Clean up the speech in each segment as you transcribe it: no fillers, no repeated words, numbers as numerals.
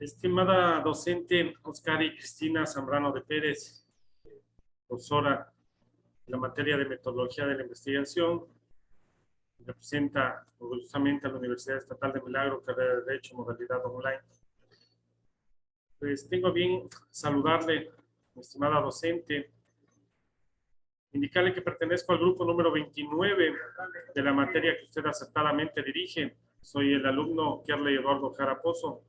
Estimada docente Oscari Cristina Zambrano de Pérez, profesora en la materia de metodología de la investigación, representa orgullosamente a la Universidad Estatal de Milagro, carrera de Derecho, modalidad online. Pues tengo bien saludarle, mi estimada docente, indicarle que pertenezco al grupo número 29 de la materia que usted acertadamente dirige. Soy el alumno Kerley Eduardo Jaraposo.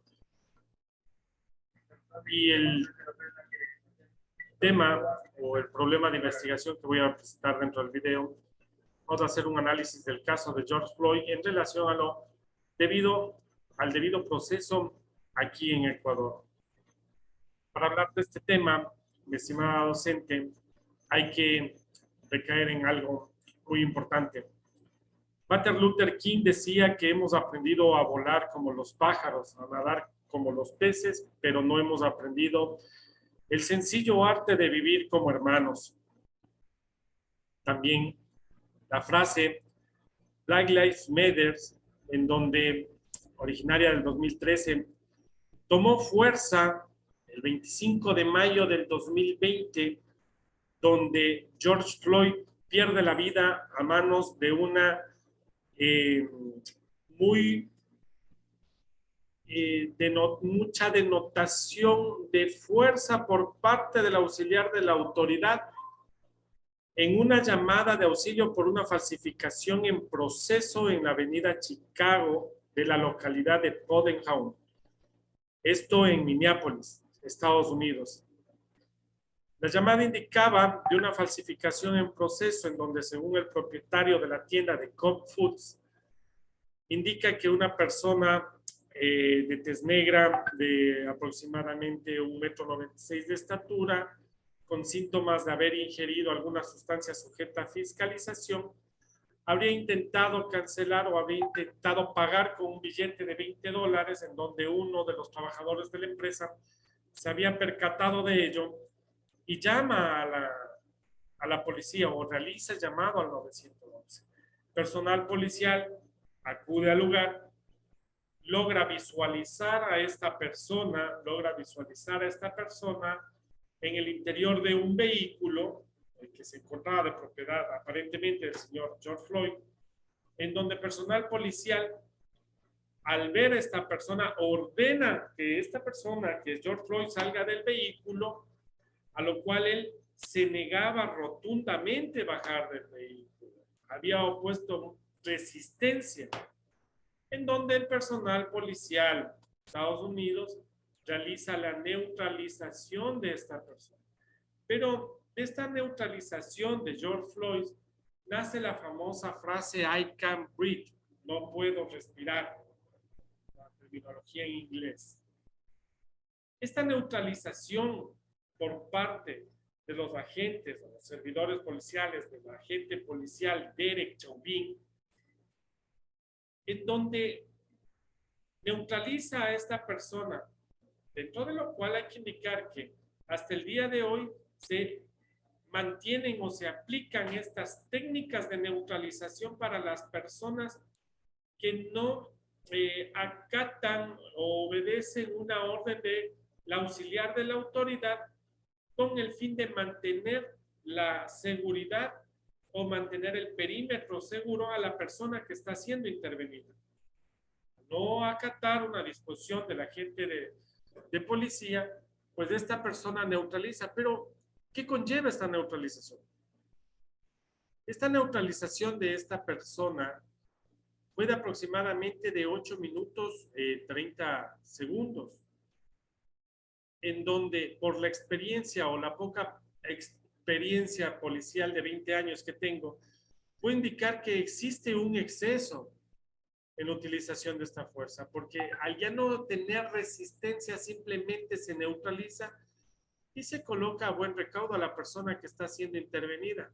Y el tema o el problema de investigación que voy a presentar dentro del video, vamos a hacer un análisis del caso de George Floyd en relación a al debido proceso aquí en Ecuador. Para hablar de este tema, mi estimada docente, hay que recaer en algo muy importante. Martin Luther King decía que hemos aprendido a volar como los pájaros, a nadar como los peces, pero no hemos aprendido el sencillo arte de vivir como hermanos. También la frase Black Lives Matter, en donde, originaria del 2013, tomó fuerza el 25 de mayo del 2020, donde George Floyd pierde la vida a manos de una muy mucha denotación de fuerza por parte del auxiliar de la autoridad en una llamada de auxilio por una falsificación en proceso en la avenida Chicago de la localidad de Powdertown. Esto en Minneapolis, Estados Unidos. La llamada indicaba de una falsificación en proceso en donde, según el propietario de la tienda de Cobb Foods, indica que una persona de tez negra, de aproximadamente 1,96 m de estatura, con síntomas de haber ingerido alguna sustancia sujeta a fiscalización, habría intentado cancelar o habría intentado pagar con un billete de $20, en donde uno de los trabajadores de la empresa se había percatado de ello y llama a la policía o realiza el llamado al 911. Personal policial acude al lugar, logra visualizar a esta persona en el interior de un vehículo que se encontraba de propiedad aparentemente del señor George Floyd, en donde personal policial, al ver a esta persona, ordena que esta persona, que es George Floyd, salga del vehículo, a lo cual él se negaba rotundamente a bajar del vehículo. Había opuesto resistencia, en donde el personal policial de Estados Unidos realiza la neutralización de esta persona. Pero de esta neutralización de George Floyd nace la famosa frase I can't breathe, no puedo respirar, la terminología en inglés. Esta neutralización por parte de los agentes o los servidores policiales, del agente policial Derek Chauvin, en donde neutraliza a esta persona, dentro de lo cual hay que indicar que hasta el día de hoy se mantienen o se aplican estas técnicas de neutralización para las personas que no acatan o obedecen una orden de la auxiliar de la autoridad con el fin de mantener la seguridad o mantener el perímetro seguro a la persona que está siendo intervenida. No acatar una disposición del agente de policía, pues esta persona neutraliza. Pero, ¿qué conlleva esta neutralización? Esta neutralización de esta persona fue de aproximadamente de 8 minutos 30 segundos, en donde por la experiencia o la poca experiencia policial de 20 años que tengo, puedo indicar que existe un exceso en la utilización de esta fuerza, porque al ya no tener resistencia simplemente se neutraliza y se coloca a buen recaudo a la persona que está siendo intervenida.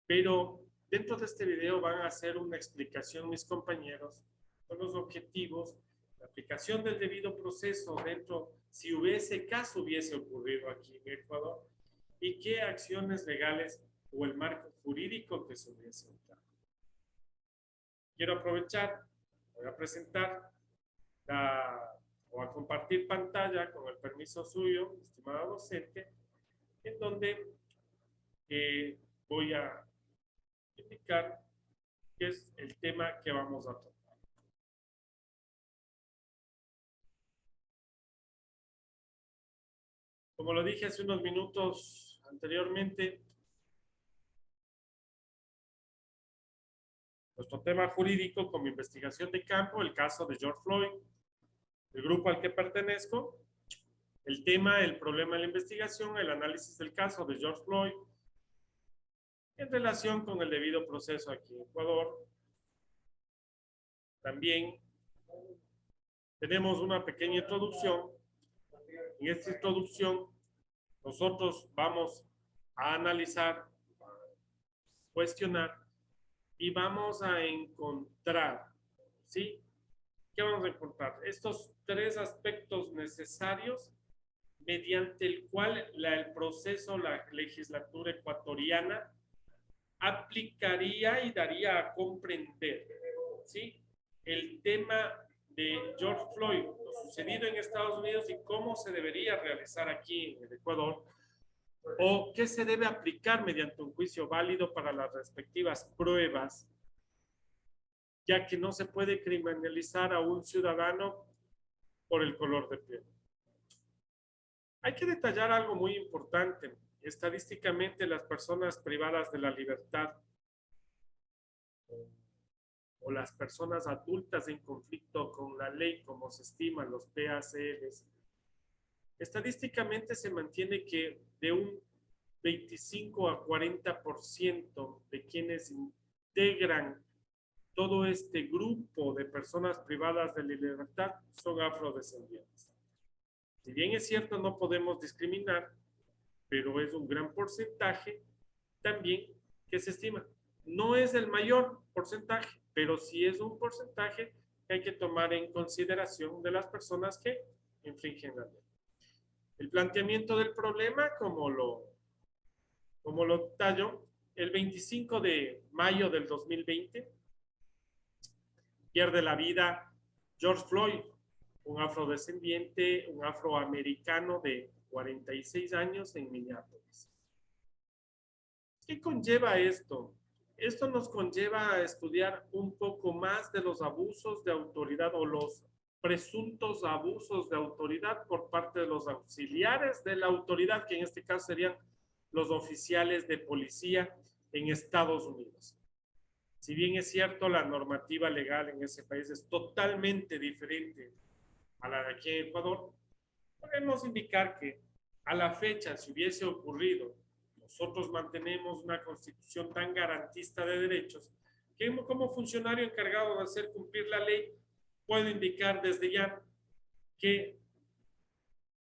Pero dentro de este video van a hacer una explicación mis compañeros con los objetivos, la aplicación del debido proceso dentro, si hubiese ocurrido aquí en Ecuador, y qué acciones legales o el marco jurídico que se hubiese usado. Quiero aprovechar, voy a presentar o a compartir pantalla con el permiso suyo, estimada docente, en donde voy a indicar qué es el tema que vamos a tocar. Como lo dije hace unos minutos anteriormente, nuestro tema jurídico como investigación de campo, el caso de George Floyd, el grupo al que pertenezco, el tema, el problema de la investigación, el análisis del caso de George Floyd en relación con el debido proceso aquí en Ecuador. También tenemos una pequeña introducción. En esta introducción nosotros vamos a analizar, cuestionar y vamos a encontrar, ¿sí? ¿Qué vamos a encontrar? Estos tres aspectos necesarios mediante el cual el proceso, la legislatura ecuatoriana aplicaría y daría a comprender, ¿sí? El tema de George Floyd, lo sucedido en Estados Unidos y cómo se debería realizar aquí en el Ecuador, o qué se debe aplicar mediante un juicio válido para las respectivas pruebas, ya que no se puede criminalizar a un ciudadano por el color de piel. Hay que detallar algo muy importante. Estadísticamente, las personas privadas de la libertad o las personas adultas en conflicto con la ley, como se estiman los PACLs, estadísticamente se mantiene que de un 25 a 40% de quienes integran todo este grupo de personas privadas de la libertad son afrodescendientes. Si bien es cierto, no podemos discriminar, pero es un gran porcentaje también que se estima. No es el mayor porcentaje, pero sí es un porcentaje que hay que tomar en consideración de las personas que infringen la ley. El planteamiento del problema, como lo tallo, el 25 de mayo del 2020, pierde la vida George Floyd, un afrodescendiente, un afroamericano de 46 años en Minneapolis. ¿Qué conlleva esto? Esto nos conlleva a estudiar un poco más de los abusos de autoridad o los presuntos abusos de autoridad por parte de los auxiliares de la autoridad, que en este caso serían los oficiales de policía en Estados Unidos. Si bien es cierto, la normativa legal en ese país es totalmente diferente a la de aquí en Ecuador, podemos indicar que a la fecha, si hubiese ocurrido, nosotros mantenemos una constitución tan garantista de derechos que como funcionario encargado de hacer cumplir la ley, puedo indicar desde ya que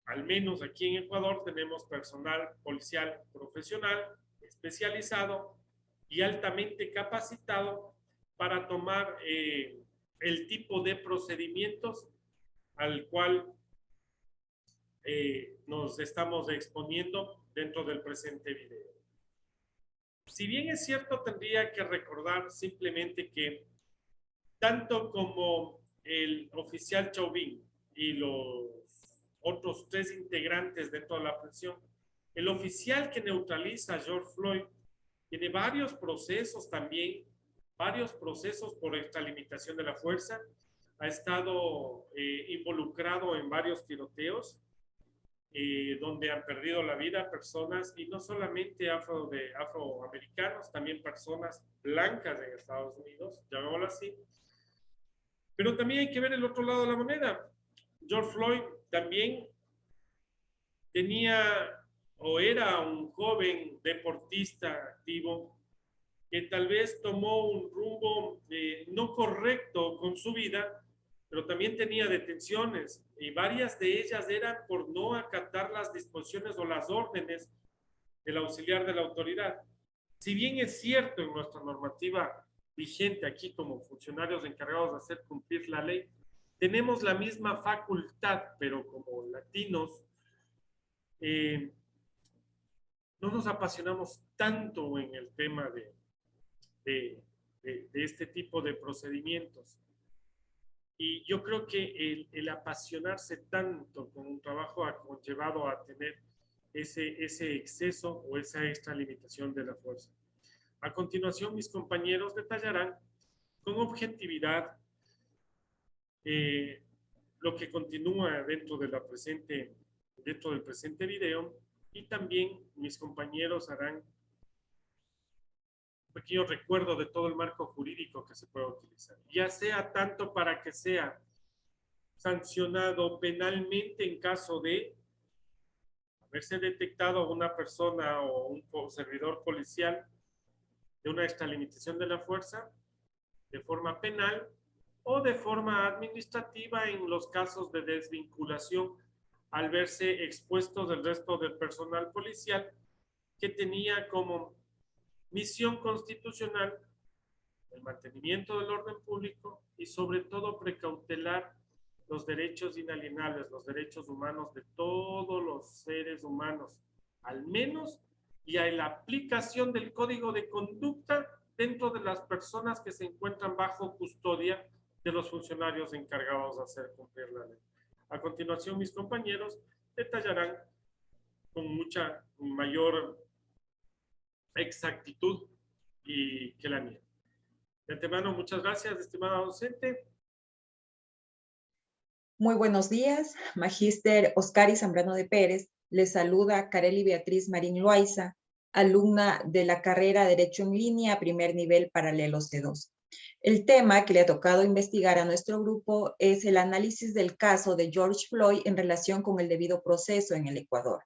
al menos aquí en Ecuador tenemos personal policial profesional, especializado y altamente capacitado para tomar el tipo de procedimientos al cual nos estamos exponiendo dentro del presente video. Si bien es cierto, tendría que recordar simplemente que tanto como el oficial Chauvin y los otros tres integrantes dentro de la prisión, el oficial que neutraliza a George Floyd tiene varios procesos también, varios procesos por extralimitación de la fuerza, ha estado involucrado en varios tiroteos, donde han perdido la vida personas, y no solamente afroamericanos, también personas blancas en Estados Unidos, llamémoslo así. Pero también hay que ver el otro lado de la moneda. George Floyd también tenía o era un joven deportista activo que tal vez tomó un rumbo no correcto con su vida, pero también tenía detenciones y varias de ellas eran por no acatar las disposiciones o las órdenes del auxiliar de la autoridad. Si bien es cierto en nuestra normativa vigente aquí como funcionarios encargados de hacer cumplir la ley, tenemos la misma facultad, pero como latinos, no nos apasionamos tanto en el tema de este tipo de procedimientos. Y yo creo que el apasionarse tanto con un trabajo ha conllevado a tener ese exceso o esa extralimitación de la fuerza. A continuación, mis compañeros detallarán con objetividad lo que continúa dentro del presente video, y también mis compañeros harán un pequeño recuerdo de todo el marco jurídico que se puede utilizar, ya sea tanto para que sea sancionado penalmente en caso de haberse detectado a una persona o un servidor policial de una extralimitación de la fuerza de forma penal, o de forma administrativa en los casos de desvinculación al verse expuesto del resto del personal policial que tenía como misión constitucional el mantenimiento del orden público y sobre todo precautelar los derechos inalienables, los derechos humanos de todos los seres humanos, al menos, y a la aplicación del código de conducta dentro de las personas que se encuentran bajo custodia de los funcionarios encargados de hacer cumplir la ley. A continuación, mis compañeros detallarán con mucha mayor exactitud que la mía. De antemano, muchas gracias, estimada docente. Muy buenos días, Magíster Oscari Zambrano de Pérez. Les saluda Kareli Beatriz Marín Loaiza, alumna de la carrera Derecho en Línea, primer nivel paralelo C2. El tema que le ha tocado investigar a nuestro grupo es el análisis del caso de George Floyd en relación con el debido proceso en el Ecuador.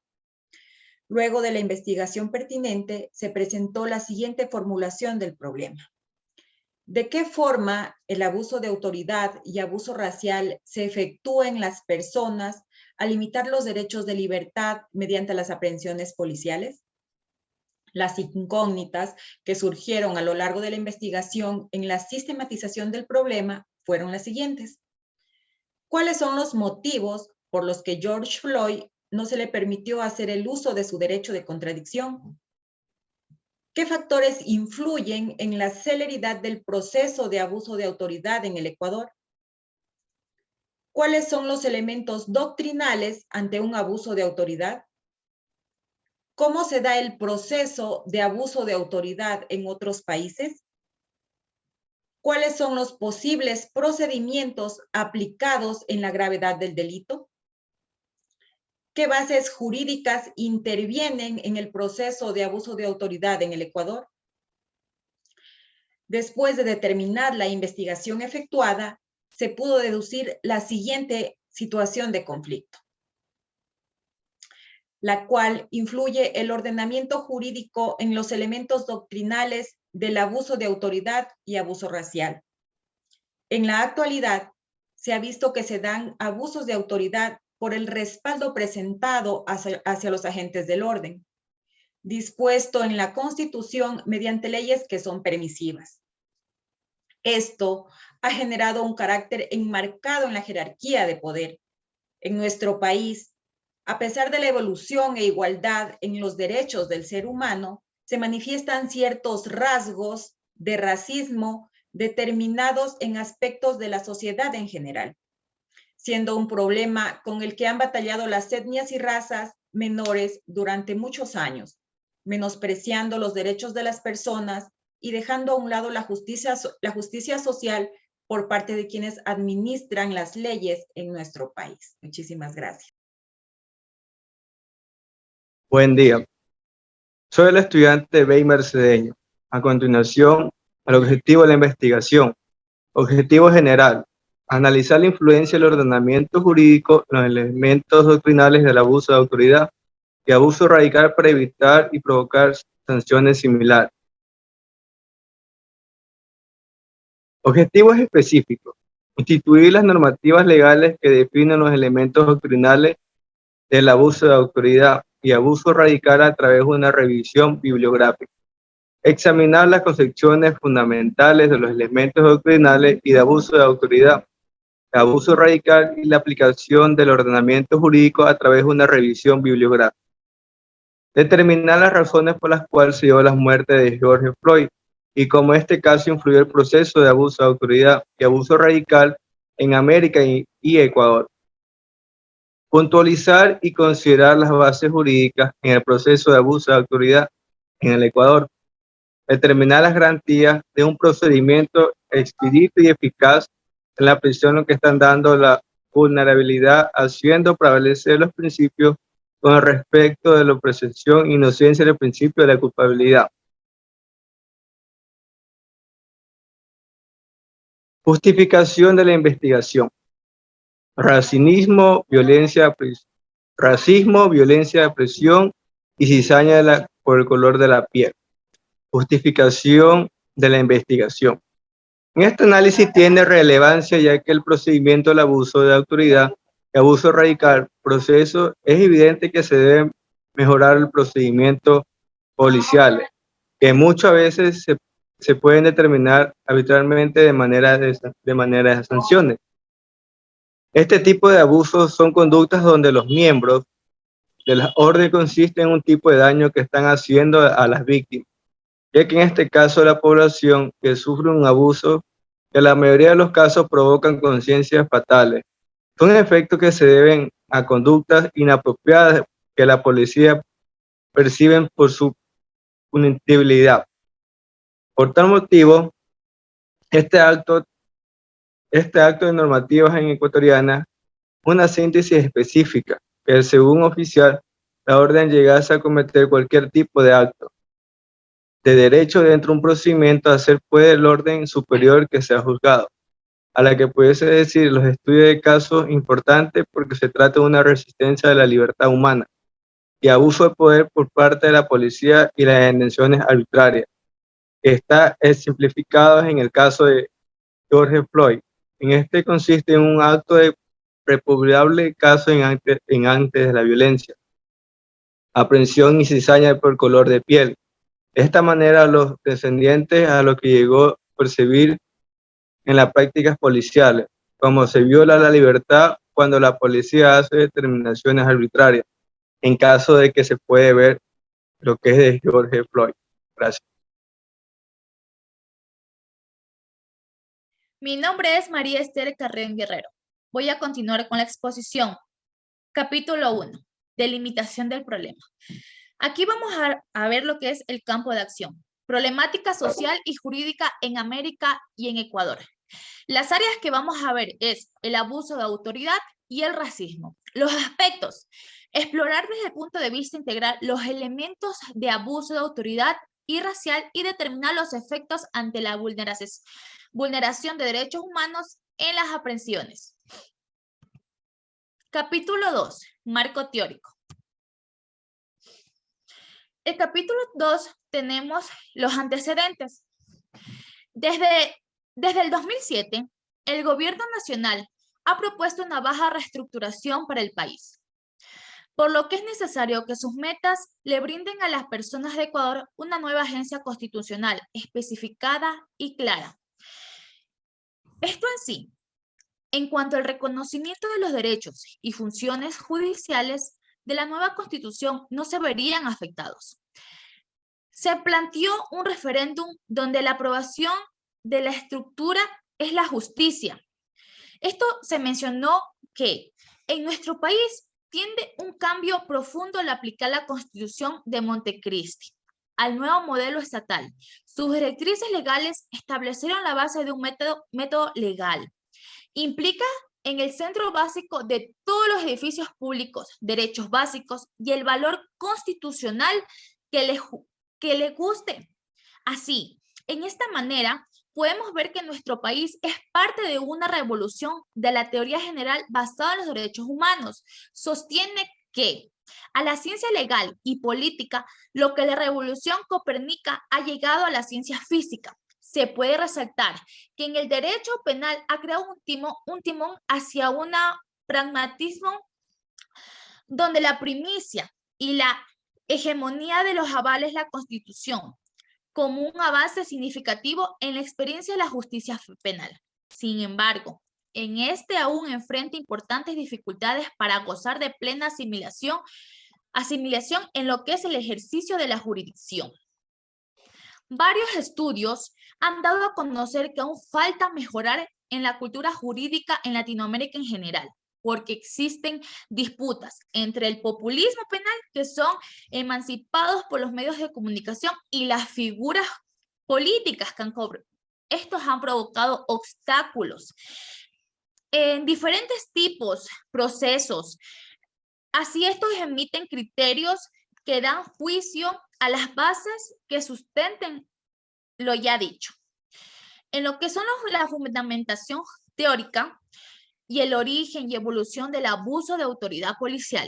Luego de la investigación pertinente, se presentó la siguiente formulación del problema. ¿De qué forma el abuso de autoridad y abuso racial se efectúa en las personas al limitar los derechos de libertad mediante las aprehensiones policiales? Las incógnitas que surgieron a lo largo de la investigación en la sistematización del problema fueron las siguientes. ¿Cuáles son los motivos por los que George Floyd no se le permitió hacer el uso de su derecho de contradicción? ¿Qué factores influyen en la celeridad del proceso de abuso de autoridad en el Ecuador? ¿Cuáles son los elementos doctrinales ante un abuso de autoridad? ¿Cómo se da el proceso de abuso de autoridad en otros países? ¿Cuáles son los posibles procedimientos aplicados en la gravedad del delito? ¿Qué bases jurídicas intervienen en el proceso de abuso de autoridad en el Ecuador? Después de determinar la investigación efectuada, se pudo deducir la siguiente situación de conflicto, la cual influye el ordenamiento jurídico en los elementos doctrinales del abuso de autoridad y abuso racial. En la actualidad, se ha visto que se dan abusos de autoridad por el respaldo presentado hacia los agentes del orden, dispuesto en la Constitución mediante leyes que son permisivas. Esto ha generado un carácter enmarcado en la jerarquía de poder. En nuestro país, a pesar de la evolución e igualdad en los derechos del ser humano, se manifiestan ciertos rasgos de racismo determinados en aspectos de la sociedad en general, siendo un problema con el que han batallado las etnias y razas menores durante muchos años, menospreciando los derechos de las personas y dejando a un lado la justicia social por parte de quienes administran las leyes en nuestro país. Muchísimas gracias. Buen día. Soy el estudiante Beimer Cedeño. A continuación, el objetivo de la investigación. Objetivo general: analizar la influencia del ordenamiento jurídico en los elementos doctrinales del abuso de autoridad y abuso radical para evitar y provocar sanciones similares. Objetivos específicos: instituir las normativas legales que definen los elementos doctrinales del abuso de autoridad y abuso radical a través de una revisión bibliográfica. Examinar las concepciones fundamentales de los elementos doctrinales y de abuso de autoridad, abuso radical y la aplicación del ordenamiento jurídico a través de una revisión bibliográfica. Determinar las razones por las cuales se dio la muerte de George Floyd y cómo este caso influyó el proceso de abuso de autoridad y abuso radical en América y Ecuador. Puntualizar y considerar las bases jurídicas en el proceso de abuso de autoridad en el Ecuador. Determinar las garantías de un procedimiento expedito y eficaz en la prisión que están dando la vulnerabilidad, haciendo prevalecer los principios con respecto de la presunción de inocencia del principio de la culpabilidad. Justificación de la investigación. Racismo, violencia de presión y cizaña por el color de la piel. Justificación de la investigación. En este análisis tiene relevancia ya que el procedimiento del abuso de autoridad y abuso radical proceso es evidente que se debe mejorar el procedimiento policial, que muchas veces se pueden determinar arbitrariamente de manera de sanciones. Este tipo de abusos son conductas donde los miembros de la orden consisten en un tipo de daño que están haciendo a las víctimas, ya que en este caso la población que sufre un abuso, que en la mayoría de los casos provocan conciencias fatales, son efectos que se deben a conductas inapropiadas que la policía perciben por su punibilidad. Por tal motivo, este acto de normativas en ecuatoriana, una síntesis específica, que según oficial, la orden llegase a cometer cualquier tipo de acto de derecho dentro de un procedimiento a hacer puede el orden superior que sea juzgado, a la que pudiese decir los estudios de casos importantes porque se trata de una resistencia de la libertad humana y abuso de poder por parte de la policía y las detenciones arbitrarias, que está simplificado en el caso de George Floyd. En este consiste en un acto de repudiable caso en antes de la violencia, aprehensión y cizaña por color de piel. De esta manera, los descendientes a lo que llegó a percibir en las prácticas policiales, como se viola la libertad cuando la policía hace determinaciones arbitrarias, en caso de que se puede ver lo que es de George Floyd. Gracias. Mi nombre es María Esther Carrión Guerrero. Voy a continuar con la exposición. Capítulo 1. Delimitación del problema. Aquí vamos a ver lo que es el campo de acción. Problemática social y jurídica en América y en Ecuador. Las áreas que vamos a ver es el abuso de autoridad y el racismo. Los aspectos. Explorar desde el punto de vista integral los elementos de abuso de autoridad y racial y determinar los efectos ante la vulneración de derechos humanos en las aprehensiones. Capítulo 2. Marco teórico. El capítulo 2 tenemos los antecedentes. Desde el 2007, el gobierno nacional ha propuesto una baja reestructuración para el país, por lo que es necesario que sus metas le brinden a las personas de Ecuador una nueva agencia constitucional especificada y clara. Esto en sí, en cuanto al reconocimiento de los derechos y funciones judiciales de la nueva Constitución, no se verían afectados. Se planteó un referéndum donde la aprobación de la estructura es la justicia. Esto se mencionó que en nuestro país tiende un cambio profundo al aplicar la Constitución de Montecristi al nuevo modelo estatal. Sus directrices legales establecieron la base de un método legal. Implica en el centro básico de todos los edificios públicos, derechos básicos y el valor constitucional que le guste. Así, en esta manera, podemos ver que nuestro país es parte de una revolución de la teoría general basada en los derechos humanos. Sostiene que a la ciencia legal y política, lo que la revolución copérnica ha llegado a la ciencia física. Se puede resaltar que en el derecho penal ha creado un timón hacia un pragmatismo donde la primicia y la hegemonía de los avales la Constitución como un avance significativo en la experiencia de la justicia penal. Sin embargo, en este aún enfrenta importantes dificultades para gozar de plena asimilación en lo que es el ejercicio de la jurisdicción. Varios estudios han dado a conocer que aún falta mejorar en la cultura jurídica en Latinoamérica en general, porque existen disputas entre el populismo penal, que son emancipados por los medios de comunicación, y las figuras políticas que estos han provocado obstáculos en diferentes tipos, procesos. Así estos emiten criterios que dan juicio a las bases que sustenten lo ya dicho. En lo que son la fundamentación teórica y el origen y evolución del abuso de autoridad policial.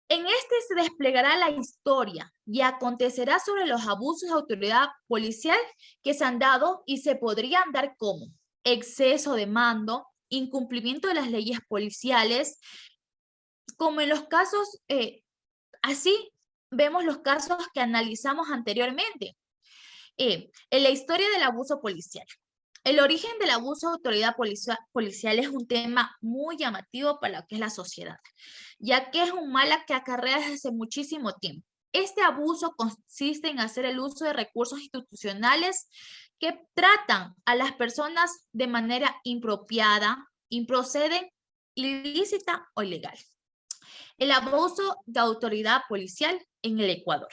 En este se desplegará la historia y acontecerá sobre los abusos de autoridad policial que se han dado y se podrían dar como exceso de mando, incumplimiento de las leyes policiales, como en los casos, así vemos los casos que analizamos anteriormente. En la historia del abuso policial. El origen del abuso de autoridad policial es un tema muy llamativo para lo que es la sociedad, ya que es un mal que acarrea desde hace muchísimo tiempo. Este abuso consiste en hacer el uso de recursos institucionales que tratan a las personas de manera impropiada, improcedente, ilícita o ilegal. El abuso de autoridad policial en el Ecuador.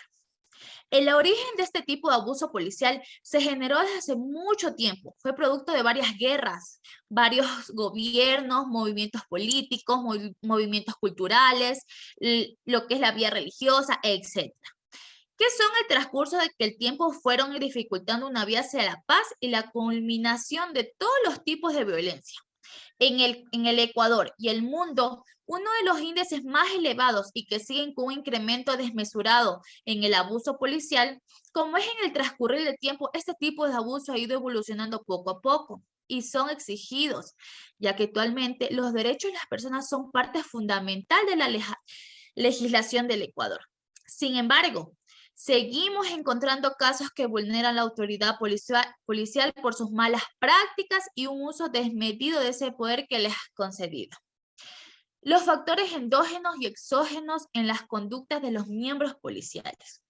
El origen de este tipo de abuso policial se generó desde hace mucho tiempo. Fue producto de varias guerras, varios gobiernos, movimientos políticos, movimientos culturales, lo que es la vía religiosa, etc. Que son el transcurso de que el tiempo fueron dificultando una vía hacia la paz y la culminación de todos los tipos de violencia. En el Ecuador y el mundo, uno de los índices más elevados y que siguen con un incremento desmesurado en el abuso policial, como es en el transcurrir del tiempo, este tipo de abuso ha ido evolucionando poco a poco y son exigidos, ya que actualmente los derechos de las personas son parte fundamental de la legislación del Ecuador. Sin embargo, seguimos encontrando casos que vulneran la autoridad policial por sus malas prácticas y un uso desmedido de ese poder que les ha concedido. Los factores endógenos y exógenos en las conductas de los miembros policiales.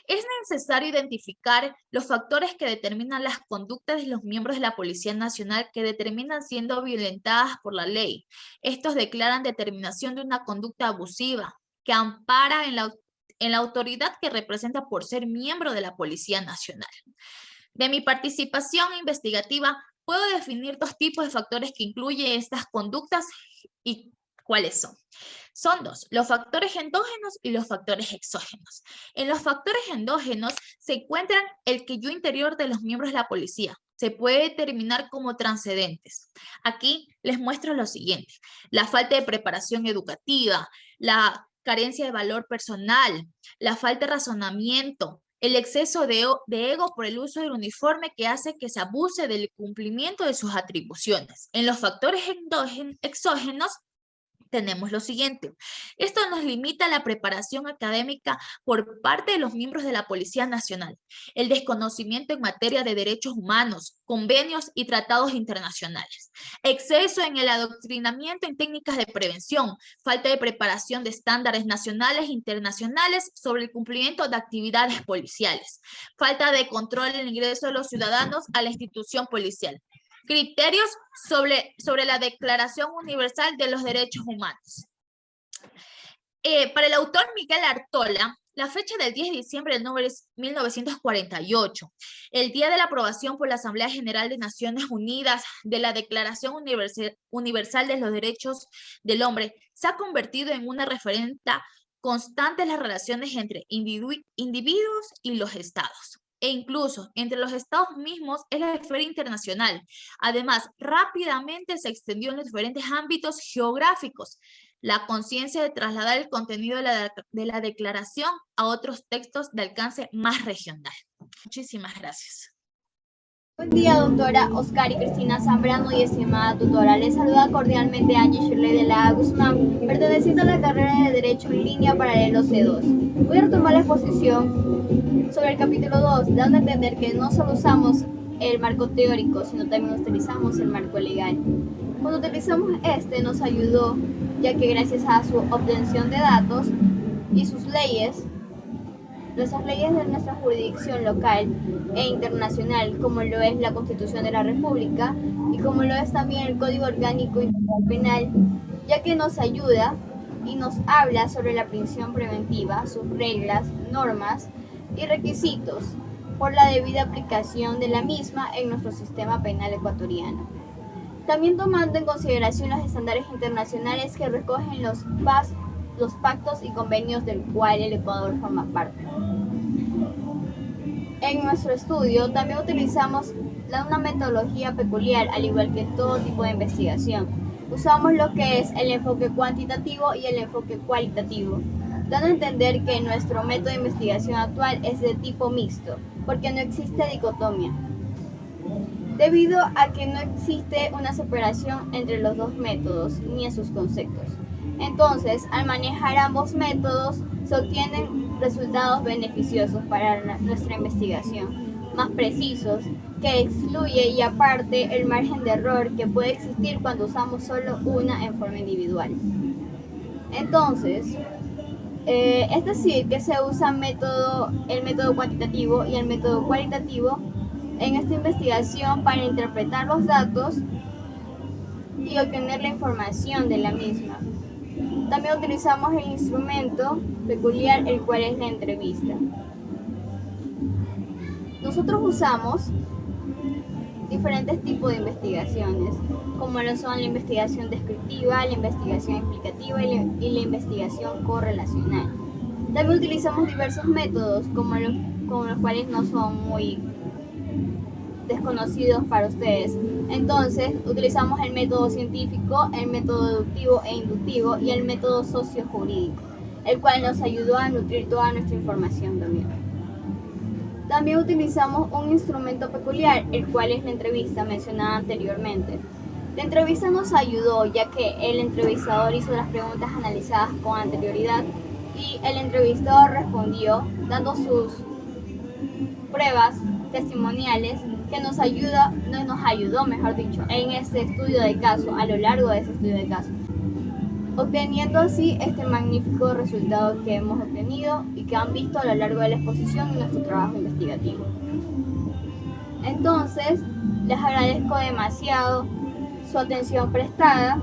Es necesario identificar los factores que determinan las conductas de los miembros de la Policía Nacional que determinan siendo violentadas por la ley. Estos declaran determinación de una conducta abusiva que ampara en la autoridad que representa por ser miembro de la Policía Nacional. De mi participación investigativa, puedo definir dos tipos de factores que incluyen estas conductas y cuáles son. Son dos, los factores endógenos y los factores exógenos. En los factores endógenos se encuentran el quehacer interior de los miembros de la policía. Se puede determinar como transcendentes. Aquí les muestro lo siguiente: la falta de preparación educativa, la carencia de valor personal, la falta de razonamiento, el exceso de ego por el uso del uniforme que hace que se abuse del cumplimiento de sus atribuciones. En los factores exógenos tenemos lo siguiente. Esto nos limita la preparación académica por parte de los miembros de la Policía Nacional, el desconocimiento en materia de derechos humanos, convenios y tratados internacionales, exceso en el adoctrinamiento en técnicas de prevención, falta de preparación de estándares nacionales e internacionales sobre el cumplimiento de actividades policiales, falta de control en el ingreso de los ciudadanos a la institución policial. Criterios sobre la Declaración Universal de los Derechos Humanos. Para el autor Miguel Artola, la fecha del 10 de diciembre de 1948, el día de la aprobación por la Asamblea General de Naciones Unidas de la Declaración Universal de los Derechos del Hombre, se ha convertido en una referencia constante en las relaciones entre individuos y los estados, e incluso entre los estados mismos en la esfera internacional. Además, rápidamente se extendió en los diferentes ámbitos geográficos la conciencia de trasladar el contenido de la declaración a otros textos de alcance más regional. Muchísimas gracias. Buen día, doctora Oscar y Cristina Zambrano y estimada tutora. Les saluda cordialmente Angie Shirley de la Guzmán, perteneciente a la carrera de Derecho en línea paralelo C2. Voy a retomar la exposición sobre el capítulo 2, dando a entender que no solo usamos el marco teórico, sino también utilizamos el marco legal. Cuando utilizamos nos ayudó, ya que gracias a su obtención de datos y sus leyes, Nuestras leyes de nuestra jurisdicción local e internacional, como lo es la Constitución de la República y como lo es también el Código Orgánico Integral Penal, ya que nos ayuda y nos habla sobre la prisión preventiva, sus reglas, normas y requisitos por la debida aplicación de la misma en nuestro sistema penal ecuatoriano. También tomando en consideración los estándares internacionales que recogen los pactos y convenios del cual el Ecuador forma parte. En nuestro estudio también utilizamos una metodología peculiar, al igual que todo tipo de investigación. Usamos lo que es el enfoque cuantitativo y el enfoque cualitativo, dando a entender que nuestro método de investigación actual es de tipo mixto, porque no existe dicotomía, debido a que no existe una separación entre los dos métodos ni en sus conceptos. Entonces, al manejar ambos métodos, se obtienen resultados beneficiosos para nuestra investigación, más precisos, que excluye y aparte el margen de error que puede existir cuando usamos solo una en forma individual. Entonces, es decir, que se usa el método cuantitativo y el método cualitativo en esta investigación para interpretar los datos y obtener la información de la misma. También utilizamos el instrumento peculiar, el cual es la entrevista. Nosotros usamos diferentes tipos de investigaciones, como lo son la investigación descriptiva, la investigación explicativa y la investigación correlacional. También utilizamos diversos métodos, como los cuales no son muy desconocidos para ustedes. Entonces, utilizamos el método científico, el método deductivo e inductivo y el método sociojurídico, el cual nos ayudó a nutrir toda nuestra información también. También utilizamos un instrumento peculiar, el cual es la entrevista mencionada anteriormente. La entrevista nos ayudó ya que el entrevistador hizo las preguntas analizadas con anterioridad y el entrevistador respondió dando sus pruebas testimoniales que nos ayudó, mejor dicho, en este estudio de caso, a lo largo de ese estudio de caso, obteniendo así este magnífico resultado que hemos obtenido y que han visto a lo largo de la exposición y nuestro trabajo investigativo. Entonces, les agradezco demasiado su atención prestada.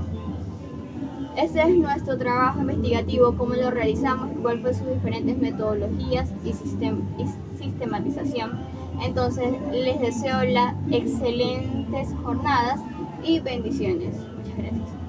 Este es nuestro trabajo investigativo, cómo lo realizamos y cuáles fueron sus diferentes metodologías y sistematización. Entonces, les deseo las excelentes jornadas y bendiciones. Muchas gracias.